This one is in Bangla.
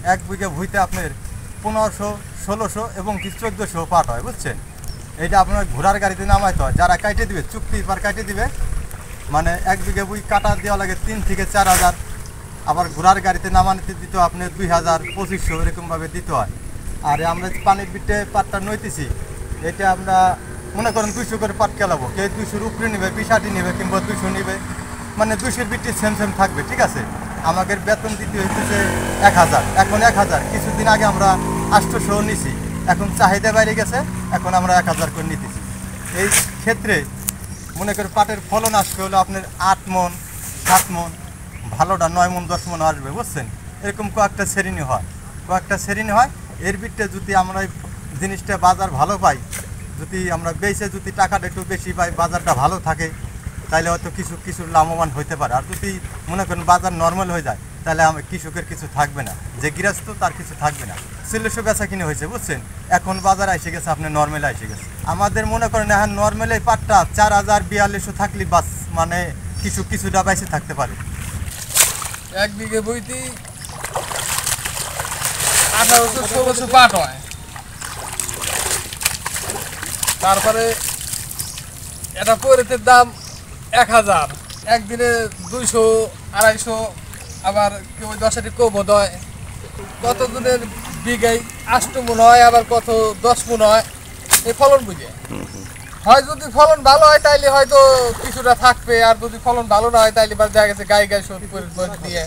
1 বিঘা ভুঁইতে আপনার 1500, 1600 এবং কি 1400 পাট হয়, বুঝছেন। এটা আপনার ঘোড়ার গাড়িতে নামাইতে হয়, যারা কাটে দিবে চুক্তি পার কাটে দিবে, মানে 1 বিঘা ভুঁই কাটা দেওয়া লাগে 3 থেকে 4000। আবার ঘোড়ার গাড়িতে নামানিতে দিতে আপনার 2000, 2500 এরকমভাবে দিতে হয়। আর আমরা পানির বিটে পাটটা নইতেছি, এটা আমরা মনে করেন 200 করে পাট কেলাবো, কেউ 200-র উপরে নেবে, 20-80 নেবে, কিংবা 200 নেবে, মানে 200-র বিটে সেম থাকবে, ঠিক আছে। আমাদের বেতন দিতে হইতেছে 1000, এখন 1000। কিছুদিন আগে আমরা 800 নিছি, এখন চাহিদা বাইরে গেছে, এখন আমরা 1000 করে নিতেছি। এই ক্ষেত্রে মনে করেন পাটের ফলন আসবে হলো আপনার 8 মন, 7 মন, ভালোটা 9 মন, 10 মন আসবে, বুঝছেন। এরকম কয়েকটা শ্রেণী হয়। এর ভিতরে যদি আমরা এই জিনিসটা বাজার ভালো পাই, যদি আমরা বেচে যদি টাকাটা একটু বেশি পাই, বাজারটা ভালো থাকে, তাহলে হয়তো কিছু লাভবান হইতে পারে। আর যদি মনে করেন বাজার নর্মাল হয়ে যায়, তাহলে কৃষকের কিছু থাকবে না, যে গৃহস্থ তার কিছু থাকবে না। 400 বেচা কিনে হয়েছে, বুঝছেন। এখন বাজারে এসে গেছে, আপনার নর্মালে এসে গেছে। আমাদের মনে করেন এখন নর্মালে পাটটা 4000-4200 থাকলে বাস, মানে কিছুটা বেঁচে থাকতে পারে। 1 বিঘে বইতে 1800-1600 পাট হয়। তারপরে এটা পরেতের দাম 1000, একদিনে 200-250, আবার কেউ 10টি কম হয়। কত দিনের বিঘায় 8 মন হয়, আবার কত 10 মন হয়। এই ফলন বুঝে হয়, যদি ফলন ভালো হয় তাইলে হয়তো কিছুটা থাকবে, আর যদি ফলন ভালো না হয় তাইলে দেখা গেছে গায়ে শোধ করে দিয়ে